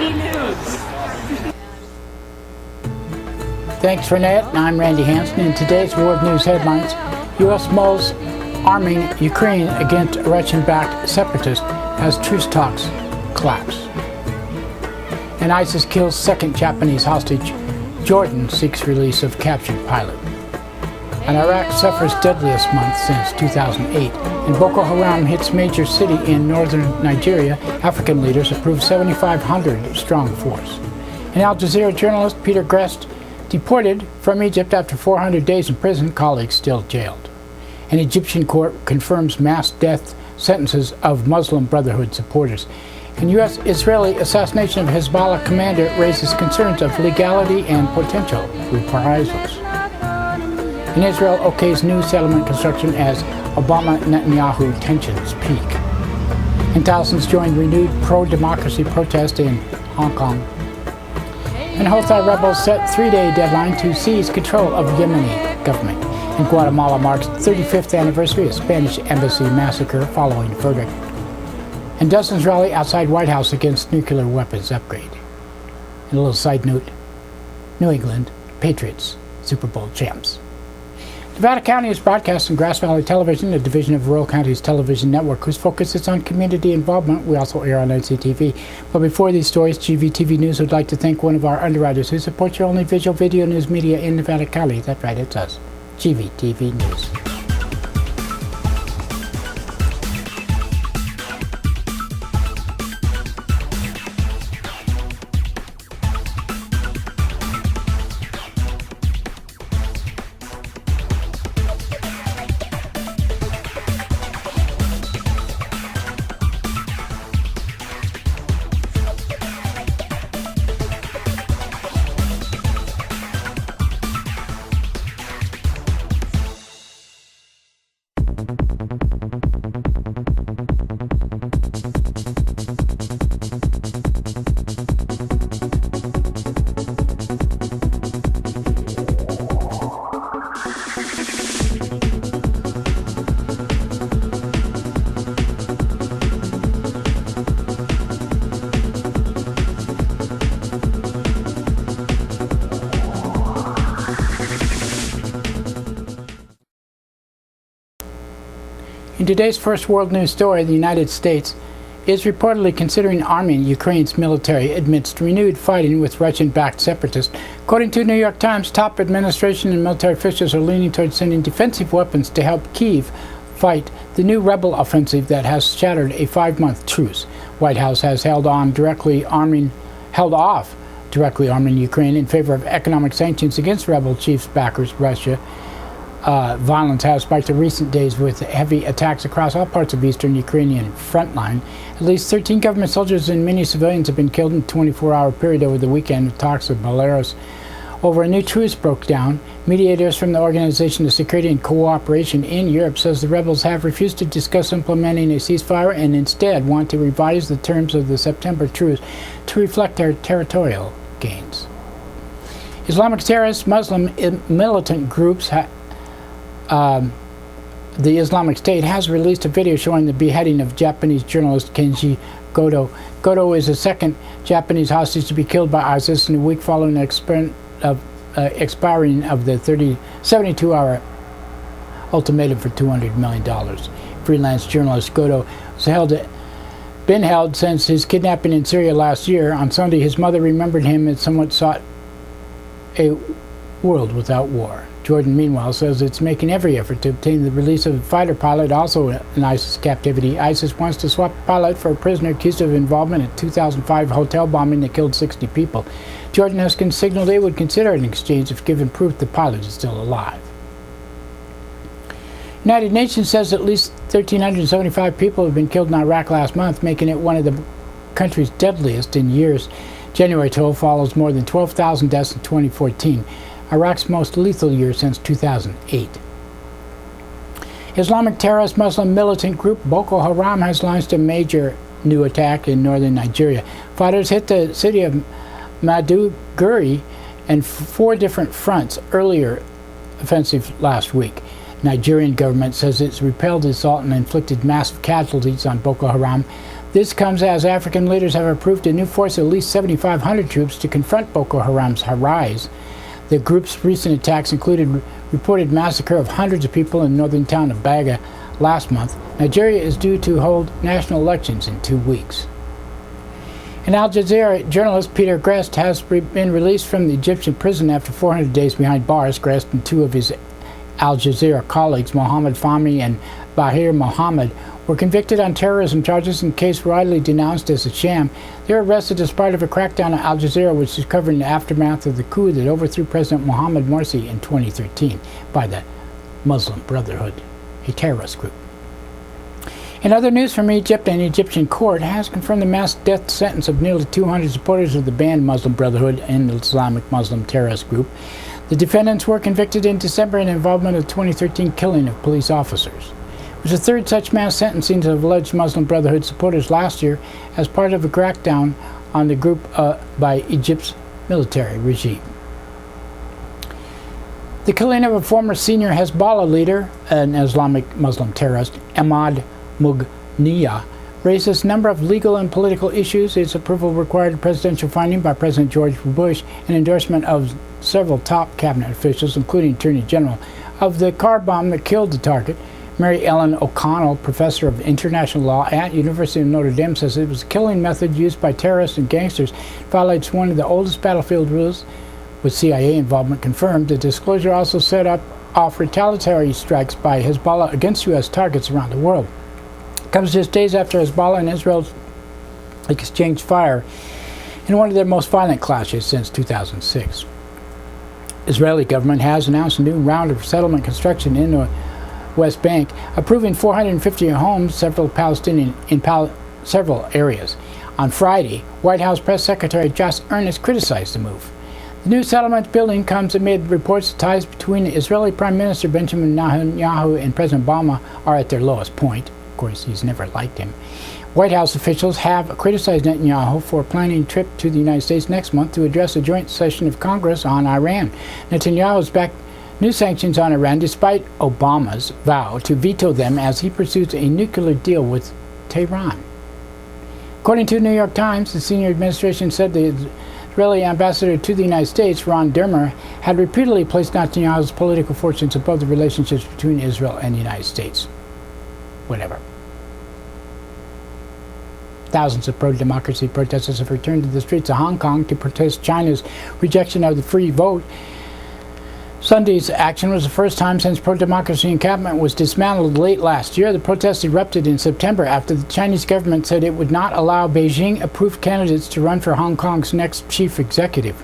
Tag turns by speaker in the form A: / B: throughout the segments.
A: GVTV News.
B: Thanks, Renette. I'm Randy Hansen. In today's World News headlines, U.S. mulls arming Ukraine against Russian-backed separatists as truce talks collapse. And ISIS kills second Japanese hostage. Jordan seeks release of captured pilot. And Iraq suffers deadliest month since 2008. And Boko Haram hits major city in northern Nigeria. African leaders approve 7,500 strong force. And Al Jazeera journalist Peter Grest deported from Egypt after 400 days in prison, colleagues still jailed. An Egyptian court confirms mass death sentences of Muslim Brotherhood supporters. And U.S.-Israeli assassination of Hezbollah commander raises concerns of legality and potential reprisals. And Israel okays new settlement construction as Obama-Netanyahu tensions peak. And thousands joined renewed pro-democracy protest in Hong Kong. And Houthi rebels set 3-day deadline to seize control of Yemeni government. And Guatemala marks 35th anniversary of Spanish embassy massacre following verdict. And dozens rally outside White House against nuclear weapons upgrade. And a little side note, New England Patriots Super Bowl champs. Nevada County is broadcasting Grass Valley Television, a division of Rural County's television network whose focus is on community involvement. We also air on NCTV. But before these stories, GVTV News would like to thank one of our underwriters who supports your only visual video news media in Nevada County. That's right, it's us. GVTV News. In today's first world news story, the United States is reportedly considering arming Ukraine's military amidst renewed fighting with Russian-backed separatists. According to New York Times, top administration and military officials are leaning towards sending defensive weapons to help Kyiv fight the new rebel offensive that has shattered a 5-month truce. White House has held off directly arming Ukraine in favor of economic sanctions against rebel chiefs backers, Russia. Violence has spiked in recent days with heavy attacks across all parts of eastern Ukrainian front line. At least 13 government soldiers and many civilians have been killed in a 24-hour period over the weekend. Talks of Belarus over a new truce broke down. Mediators from the Organization of Security and Cooperation in Europe says the rebels have refused to discuss implementing a ceasefire and instead want to revise the terms of the September truce to reflect their territorial gains. Islamic terrorist Muslim militant groups the Islamic State has released a video showing the beheading of Japanese journalist Kenji Goto. Goto is the second Japanese hostage to be killed by ISIS in a week following the expiring of the 72-hour ultimatum for $200 million. Freelance journalist Goto has been held since his kidnapping in Syria last year. On Sunday, his mother remembered him and somewhat sought a world without war. Jordan, meanwhile, says it's making every effort to obtain the release of a fighter pilot also in ISIS captivity. ISIS wants to swap a pilot for a prisoner accused of involvement in a 2005 hotel bombing that killed 60 people. Jordan has signaled they would consider an exchange if given proof the pilot is still alive. United Nations says at least 1,375 people have been killed in Iraq last month, making it one of the country's deadliest in years. January toll follows more than 12,000 deaths in 2014. Iraq's most lethal year since 2008. Islamic terrorist Muslim militant group Boko Haram has launched a major new attack in northern Nigeria. Fighters hit the city of Maiduguri and 4 different fronts earlier offensive last week. Nigerian government says it's repelled the assault and inflicted massive casualties on Boko Haram. This comes as African leaders have approved a new force of at least 7,500 troops to confront Boko Haram's rise. The group's recent attacks included reported massacre of hundreds of people in the northern town of Baga last month. Nigeria is due to hold national elections in 2 weeks. An Al Jazeera journalist, Peter Grest, has been released from the Egyptian prison after 400 days behind bars. Grest and two of his Al Jazeera colleagues, Mohammed Fahmy and Bahir Mohammed, were convicted on terrorism charges in a case widely denounced as a sham. They were arrested as part of a crackdown on Al Jazeera, which is covered in the aftermath of the coup that overthrew President Mohamed Morsi in 2013 by the Muslim Brotherhood, a terrorist group. In other news from Egypt, an Egyptian court has confirmed the mass death sentence of nearly 200 supporters of the banned Muslim Brotherhood and the Islamic Muslim terrorist group. The defendants were convicted in December in involvement in the 2013 killing of police officers. It was the third such mass sentencing of alleged Muslim Brotherhood supporters last year as part of a crackdown on the group by Egypt's military regime. The killing of a former senior Hezbollah leader, an Islamic Muslim terrorist, Ahmad Mughniya, raises a number of legal and political issues. Its approval required a presidential finding by President George Bush and endorsement of several top cabinet officials, including Attorney General, of the car bomb that killed the target. Mary Ellen O'Connell, professor of international law at University of Notre Dame, says it was a killing method used by terrorists and gangsters. It violates one of the oldest battlefield rules, with CIA involvement confirmed. The disclosure also set off retaliatory strikes by Hezbollah against U.S. targets around the world. It comes just days after Hezbollah and Israel exchanged fire in one of their most violent clashes since 2006. Israeli government has announced a new round of settlement construction in the West Bank, approving 450 homes, several several areas. On Friday, White House Press Secretary Josh Earnest criticized the move. The new settlement building comes amid reports that ties between Israeli Prime Minister Benjamin Netanyahu and President Obama are at their lowest point. Of course, he's never liked him. White House officials have criticized Netanyahu for planning a trip to the United States next month to address a joint session of Congress on Iran. Netanyahu has backed new sanctions on Iran despite Obama's vow to veto them as he pursues a nuclear deal with Tehran. According to the New York Times, the senior administration said the Israeli ambassador to the United States, Ron Dermer, had repeatedly placed Netanyahu's political fortunes above the relationships between Israel and the United States. Whatever. Thousands of pro-democracy protesters have returned to the streets of Hong Kong to protest China's rejection of the free vote. Sunday's action was the first time since pro-democracy encampment was dismantled late last year. The protests erupted in September after the Chinese government said it would not allow Beijing-approved candidates to run for Hong Kong's next chief executive.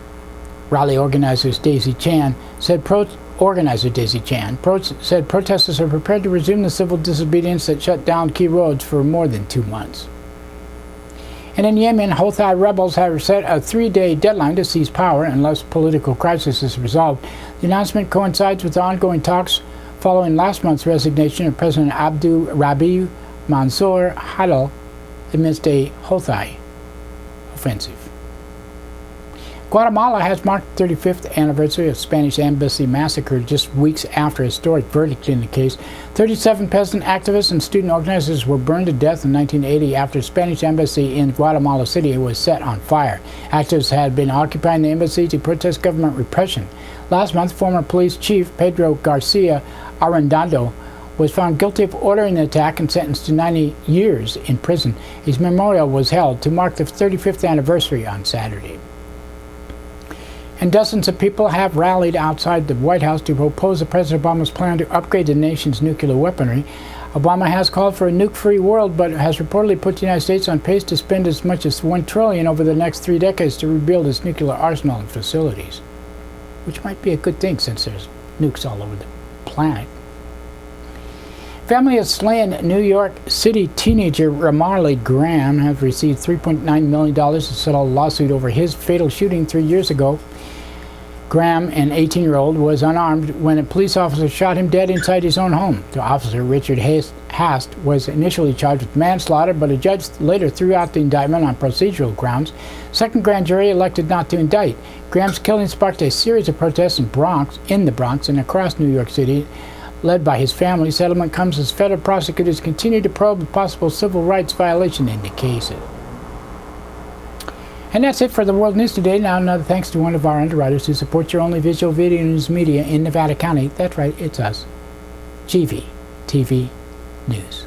B: Rally organizer Daisy Chan said protesters are prepared to resume the civil disobedience that shut down key roads for more than 2 months. And in Yemen, Houthi rebels have set a 3-day deadline to seize power unless political crisis is resolved. The announcement coincides with the ongoing talks following last month's resignation of President Abdul Rabi Mansour Hadi amidst a Houthi offensive. Guatemala has marked the 35th anniversary of Spanish Embassy massacre just weeks after a historic verdict in the case. 37 peasant activists and student organizers were burned to death in 1980 after the Spanish Embassy in Guatemala City was set on fire. Activists had been occupying the embassy to protest government repression. Last month, former police chief Pedro Garcia Arrendado was found guilty of ordering the attack and sentenced to 90 years in prison. His memorial was held to mark the 35th anniversary on Saturday. And dozens of people have rallied outside the White House to oppose President Obama's plan to upgrade the nation's nuclear weaponry. Obama has called for a nuke-free world, but has reportedly put the United States on pace to spend as much as $1 trillion over the next 3 decades to rebuild its nuclear arsenal and facilities, which might be a good thing since there's nukes all over the planet. Family of slain New York City teenager Ramarley Graham have received $3.9 million to settle a lawsuit over his fatal shooting 3 years ago. Graham, an 18-year-old, was unarmed when a police officer shot him dead inside his own home. The officer, Richard Hast, was initially charged with manslaughter, but a judge later threw out the indictment on procedural grounds. Second grand jury elected not to indict. Graham's killing sparked a series of protests in the Bronx and across New York City. led by his family. Settlement comes as federal prosecutors continue to probe a possible civil rights violation in the case. And that's it for the World News today. Now another thanks to one of our underwriters who supports your only visual video news media in Nevada County. That's right, it's us. GVTV News.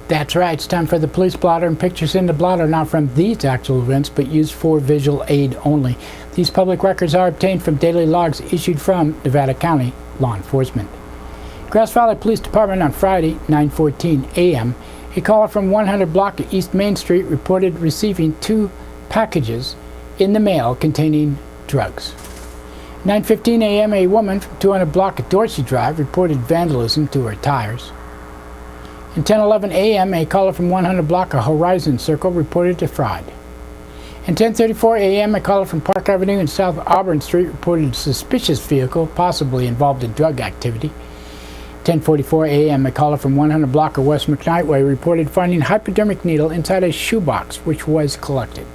B: That's right, it's time for the police blotter, and pictures in the blotter are not from these actual events but used for visual aid only. These public records are obtained from daily logs issued from Nevada County law enforcement. Grass Valley Police Department on Friday, 9:14 a.m., a caller from 100 block of East Main Street reported receiving 2 packages in the mail containing drugs. 9:15 a.m., a woman from 200 block of Dorsey Drive reported vandalism to her tires. At 10:11 a.m., a caller from 100 block of Horizon Circle reported a fraud. At 10:34 a.m., a caller from Park Avenue and South Auburn Street reported a suspicious vehicle possibly involved in drug activity. 10:44 a.m., a caller from 100 block of West McKnight Way reported finding a hypodermic needle inside a shoebox, which was collected.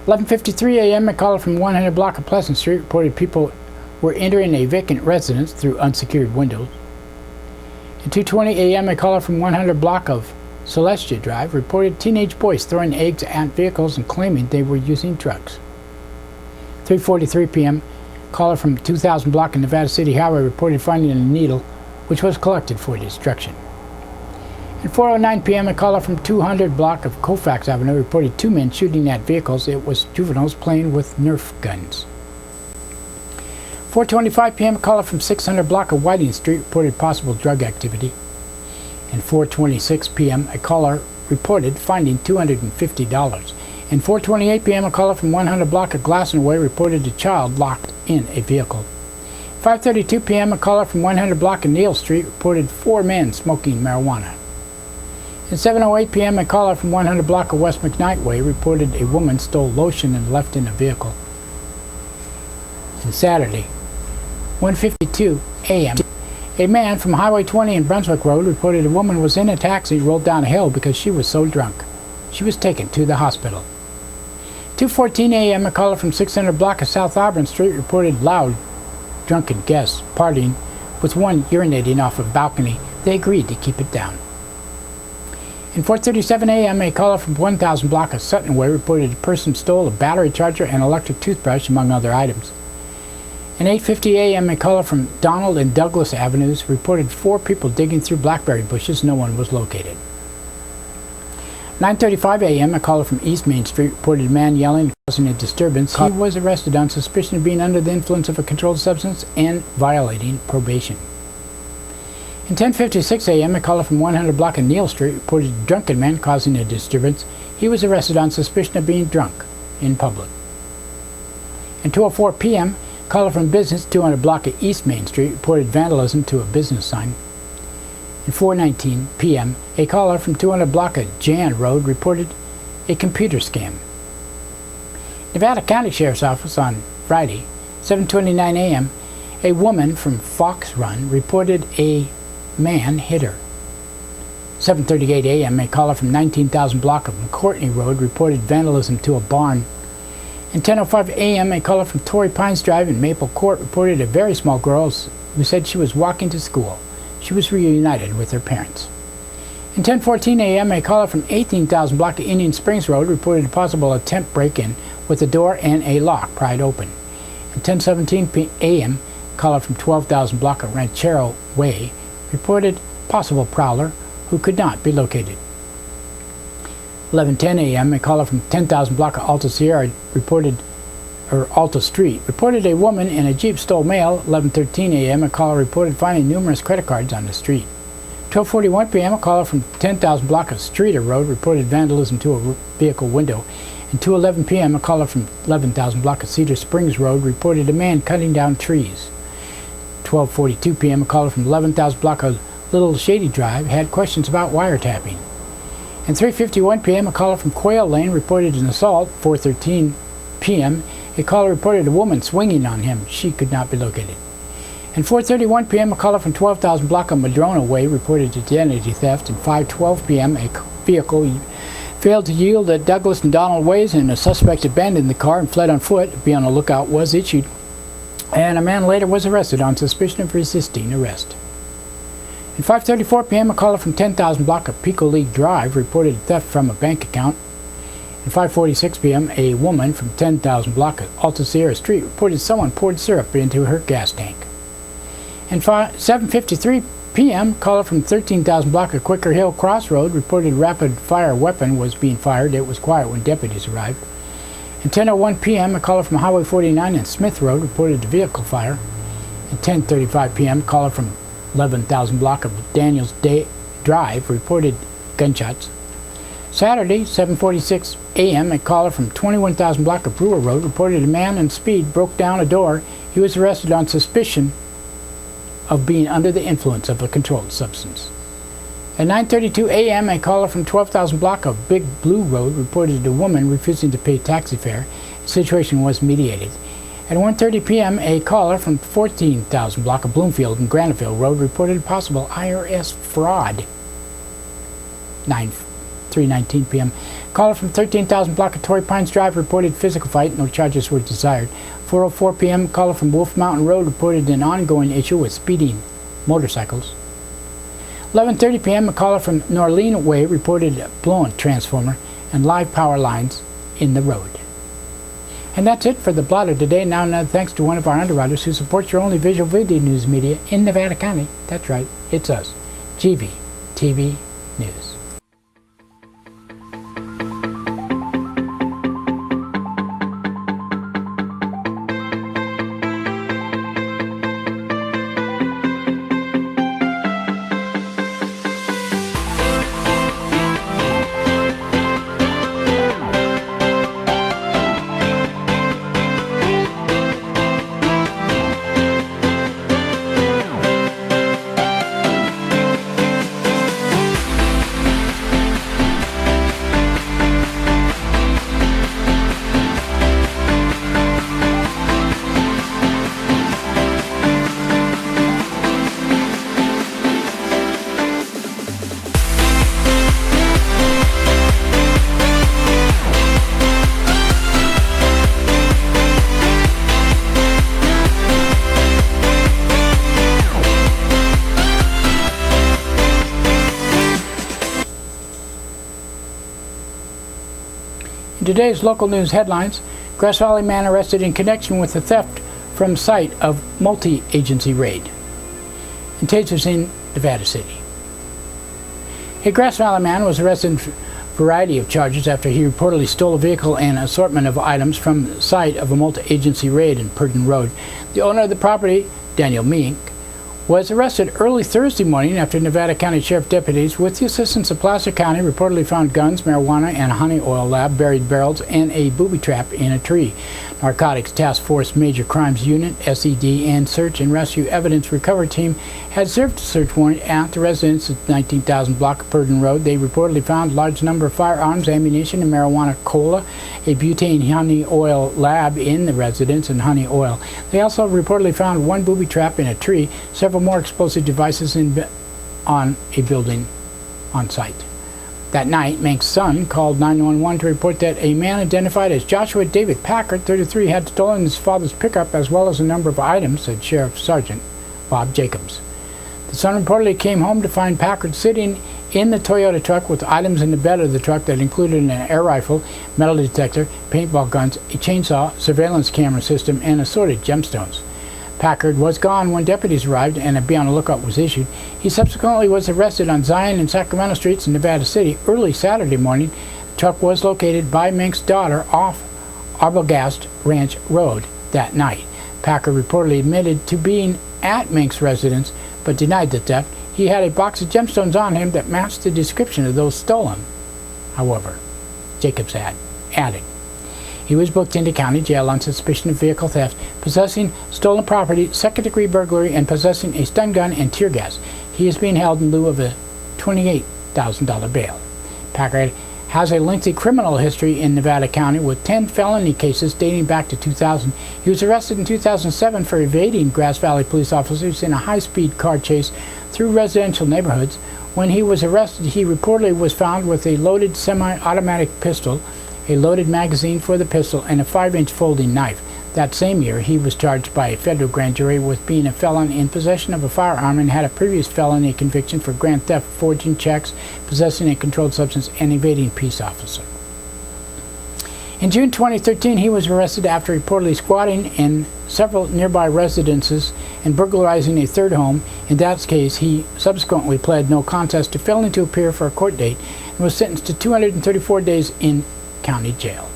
B: 11:53 a.m., a caller from 100 block of Pleasant Street reported people were entering a vacant residence through unsecured windows. At 2:20 a.m., a caller from 100 block of Celestia Drive reported teenage boys throwing eggs at vehicles and claiming they were using drugs. 3:43 p.m., a caller from 2000 block of Nevada City Highway reported finding a needle, which was collected for destruction. At 4:09 p.m., a caller from 200 block of Colfax Avenue reported 2 men shooting at vehicles. It was juveniles playing with Nerf guns. 4:25 p.m., a caller from 600 block of Whiting Street reported possible drug activity. And 4:26 p.m., a caller reported finding $250. And 4:28 p.m., a caller from 100 block of Glasson Way reported a child locked in a vehicle. 5:32 p.m., a caller from 100 block of Neal Street reported 4 men smoking marijuana. At 7:08 p.m., a caller from 100 block of West McKnight Way reported a woman stole lotion and left in a vehicle. And Saturday, 1:52 a.m., a man from Highway 20 and Brunswick Road reported a woman was in a taxi rolled down a hill because she was so drunk. She was taken to the hospital. 2:14 a.m., a caller from 600 block of South Auburn Street reported loud, drunken guests partying, with one urinating off a balcony. They agreed to keep it down. At 4:37 a.m., a caller from 1000 block of Sutton Way reported a person stole a battery charger and electric toothbrush, among other items. At 8:50 a.m., a caller from Donald and Douglas Avenues reported 4 people digging through blackberry bushes. No one was located. 9:35 a.m., a caller from East Main Street reported a man yelling and causing a disturbance. He was arrested on suspicion of being under the influence of a controlled substance and violating probation. In 10:56 a.m., a caller from 100 block of Neal Street reported a drunken man causing a disturbance. He was arrested on suspicion of being drunk in public. At 2:04 p.m., a caller from business 200 block of East Main Street reported vandalism to a business sign. At 4:19 p.m., a caller from 200 block of Jan Road reported a computer scam. Nevada County Sheriff's Office on Friday, 7:29 a.m., a woman from Fox Run reported a man hit her. 7:38 a.m., a caller from 19,000 block of McCourtney Road reported vandalism to a barn. At 10:05 a.m., a caller from Torrey Pines Drive in Maple Court reported a very small girl who said she was walking to school. She was reunited with her parents. At 10:14 a.m., a caller from 18,000 block of Indian Springs Road reported a possible attempt break-in with the door and a lock pried open. At 10:17 a.m., a caller from 12,000 block of Ranchero Way reported possible prowler who could not be located. 11:10 a.m., a caller from 10,000 block of Alta Street reported a woman in a Jeep stole mail. 11:13 a.m., a caller reported finding numerous credit cards on the street. 12:41 p.m., a caller from 10,000 block of Streeter Road reported vandalism to a vehicle window. And 2:11 p.m., a caller from 11,000 block of Cedar Springs Road reported a man cutting down trees. 12:42 p.m., a caller from 11,000 block of Little Shady Drive had questions about wiretapping. At 3:51 p.m., a caller from Quail Lane reported an assault. 4:13 p.m., a caller reported a woman swinging on him. She could not be located. At 4:31 p.m., a caller from 12,000 block of Madrona Way reported identity theft. At 5:12 p.m., a vehicle failed to yield at Douglas and Donald Ways, and a suspect abandoned the car and fled on foot. Be on the lookout was issued, and a man later was arrested on suspicion of resisting arrest. At 5:34 p.m., a caller from 10,000 block of Pico League Drive reported theft from a bank account. At 5:46 p.m., a woman from 10,000 block of Alta Sierra Street reported someone poured syrup into her gas tank. At 7:53 p.m., a caller from 13,000 block of Quicker Hill Crossroad reported a rapid-fire weapon was being fired. It was quiet when deputies arrived. At 10:01 p.m., a caller from Highway 49 and Smith Road reported a vehicle fire. At 10:35 p.m., a caller from 11,000 block of Daniels Drive reported gunshots. Saturday, 7:46 a.m., a caller from 21,000 block of Brewer Road reported a man in speed broke down a door. He was arrested on suspicion of being under the influence of a controlled substance. At 9:32 a.m., a caller from 12,000 block of Big Blue Road reported a woman refusing to pay taxi fare. The situation was mediated. At 1:30 p.m., a caller from 14,000 block of Bloomfield and Graniteville Road reported possible IRS fraud. 3:19 p.m., a caller from 13,000 block of Torrey Pines Drive reported physical fight. No charges were desired. 4:04 p.m., a caller from Wolf Mountain Road reported an ongoing issue with speeding motorcycles. 11:30 p.m., a caller from Norleen Way reported a blown transformer and live power lines in the road. And that's it for the Blotter today. Now another thanks to one of our underwriters who supports your only visual video news media in Nevada County. That's right, it's us, GVTV News. In today's local news headlines, Grass Valley man arrested in connection with the theft from site of multi-agency raid. And tasers in Nevada City. A Grass Valley man was arrested variety of charges after he reportedly stole a vehicle and assortment of items from the site of a multi-agency raid in Purdon Road. The owner of the property, Daniel Mink, was arrested early Thursday morning after Nevada County Sheriff deputies, with the assistance of Placer County, reportedly found guns, marijuana, and a honey oil lab, buried barrels, and a booby trap in a tree. Narcotics Task Force Major Crimes Unit, SED, and Search and Rescue Evidence Recovery Team had served a search warrant at the residence at 19,000 block of Purdon Road. They reportedly found a large number of firearms, ammunition, and marijuana cola, a butane honey oil lab in the residence, and honey oil. They also reportedly found one booby trap in a tree, several more explosive devices on a building on site. That night, Mink's son called 911 to report that a man identified as Joshua David Packard, 33, had stolen his father's pickup as well as a number of items, said Sheriff Sergeant Bob Jacobs. The son reportedly came home to find Packard sitting in the Toyota truck with items in the bed of the truck that included an air rifle, metal detector, paintball guns, a chainsaw, surveillance camera system, and assorted gemstones. Packard was gone when deputies arrived and a be on the lookout was issued. He subsequently was arrested on Zion and Sacramento streets in Nevada City early Saturday morning. The truck was located by Mink's daughter off Arbogast Ranch Road that night. Packard reportedly admitted to being at Mink's residence but denied the theft. He had a box of gemstones on him that matched the description of those stolen, however, Jacobs added. He was booked into county jail on suspicion of vehicle theft, possessing stolen property, second-degree burglary, and possessing a stun gun and tear gas. He is being held in lieu of a $28,000 bail. Packard has a lengthy criminal history in Nevada County with 10 felony cases dating back to 2000. He was arrested in 2007 for evading Grass Valley police officers in a high-speed car chase through residential neighborhoods. When he was arrested, he reportedly was found with a loaded semi-automatic pistol, a loaded magazine for the pistol, and a 5-inch folding knife. That same year, he was charged by a federal grand jury with being a felon in possession of a firearm and had a previous felony conviction for grand theft, forging checks, possessing a controlled substance, and evading peace officer. In June 2013, he was arrested after reportedly squatting in several nearby residences and burglarizing a third home. In that case, he subsequently pled no contest to failing to appear for a court date and was sentenced to 234 days in county jail.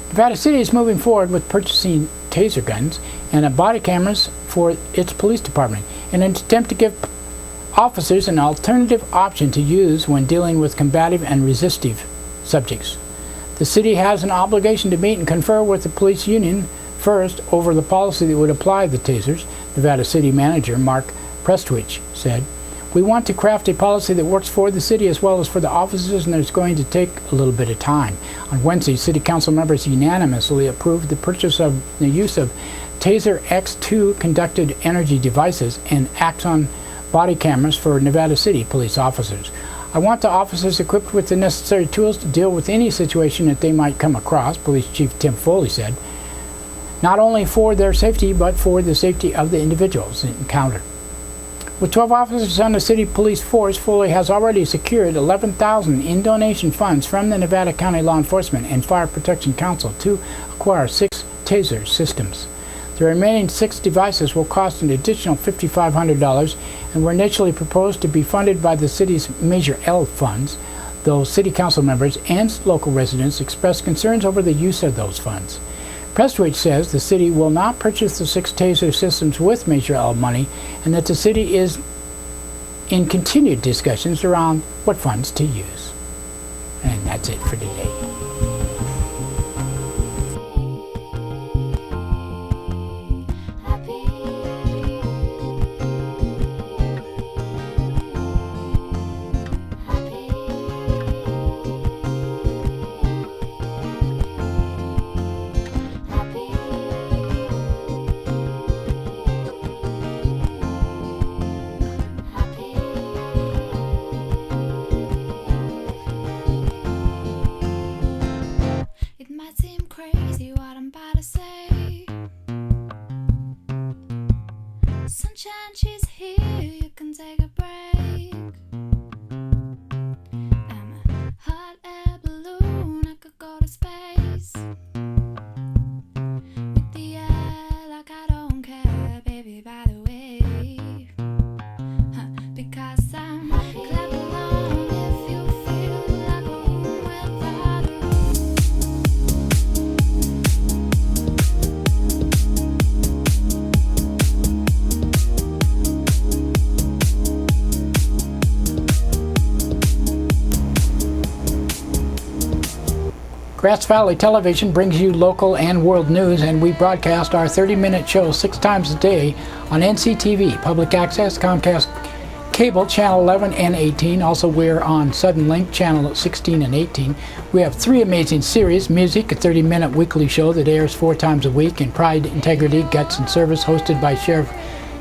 B: Nevada City is moving forward with purchasing taser guns and body cameras for its police department in an attempt to give officers an alternative option to use when dealing with combative and resistive subjects. The city has an obligation to meet and confer with the police union first over the policy that would apply the tasers, Nevada City Manager Mark Prestwich said. We want to craft a policy that works for the city as well as for the officers, and it's going to take a little bit of time. On Wednesday, City Council members unanimously approved the purchase of the use of Taser X2 conducted energy devices and Axon body cameras for Nevada City police officers. I want the officers equipped with the necessary tools to deal with any situation that they might come across, Police Chief Tim Foley said, not only for their safety, but for the safety of the individuals encountered. With 12 officers on the city police force, Foley has already secured $11,000 in donation funds from the Nevada County Law Enforcement and Fire Protection Council to acquire 6 taser systems. The remaining 6 devices will cost an additional $5,500 and were initially proposed to be funded by the city's Measure L funds, though city council members and local residents expressed concerns over the use of those funds. Prestwich says the city will not purchase the 6 taser systems with Measure L money and that the city is in continued discussions around what funds to use. And that's it for today. Grass Valley Television brings you local and world news, and we broadcast our 30-minute show 6 times a day on NCTV, Public Access, Comcast Cable, Channel 11 and 18. Also, we're on Sudden Link, Channel 16 and 18. We have 3 amazing series: Music, a 30-minute weekly show that airs 4 times a week, and Pride, Integrity, Guts, and Service, hosted by Sheriff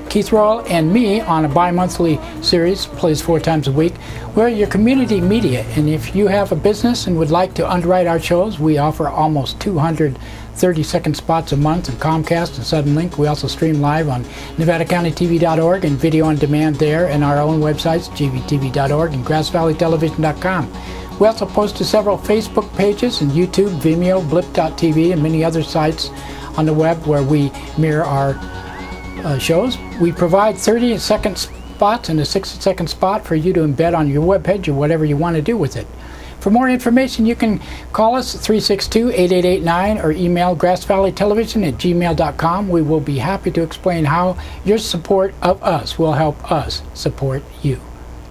B: Keith Royal and me on a bi-monthly series, plays 4 times a week. We're your community media, and if you have a business and would like to underwrite our shows, we offer almost 200 30-second spots a month on Comcast and Sudden Link. We also stream live on NevadaCountyTV.org and video on demand there, and our own websites, GVTV.org and GrassValleyTelevision.com. We also post to several Facebook pages and YouTube, Vimeo, Blip.tv, and many other sites on the web where we mirror our shows. We provide 30-second spots and a 60-second spot for you to embed on your webpage or whatever you want to do with it. For more information, you can call us 362-8889 or email grassvalleytelevision@gmail.com. We will be happy to explain how your support of us will help us support you.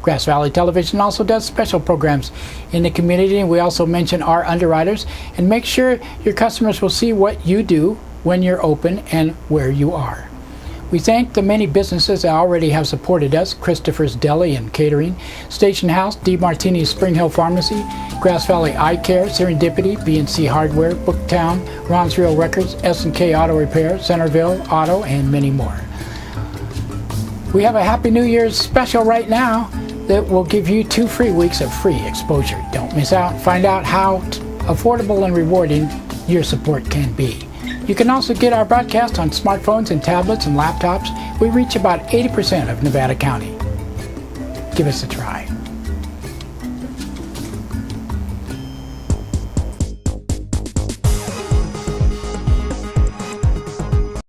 B: Grass Valley Television also does special programs in the community, and we also mention our underwriters and make sure your customers will see what you do when you're open and where you are. We thank the many businesses that already have supported us: Christopher's Deli and Catering, Station House, D. Martini's Spring Hill Pharmacy, Grass Valley Eye Care, Serendipity, B&C Hardware, Booktown, Ron's Real Records, S&K Auto Repair, Centerville Auto, and many more. We have a Happy New Year's special right now that will give you 2 free weeks of free exposure. Don't miss out. Find out how affordable and rewarding your support can be. You can also get our broadcast on smartphones and tablets and laptops. We reach about 80% of Nevada County. Give us a try.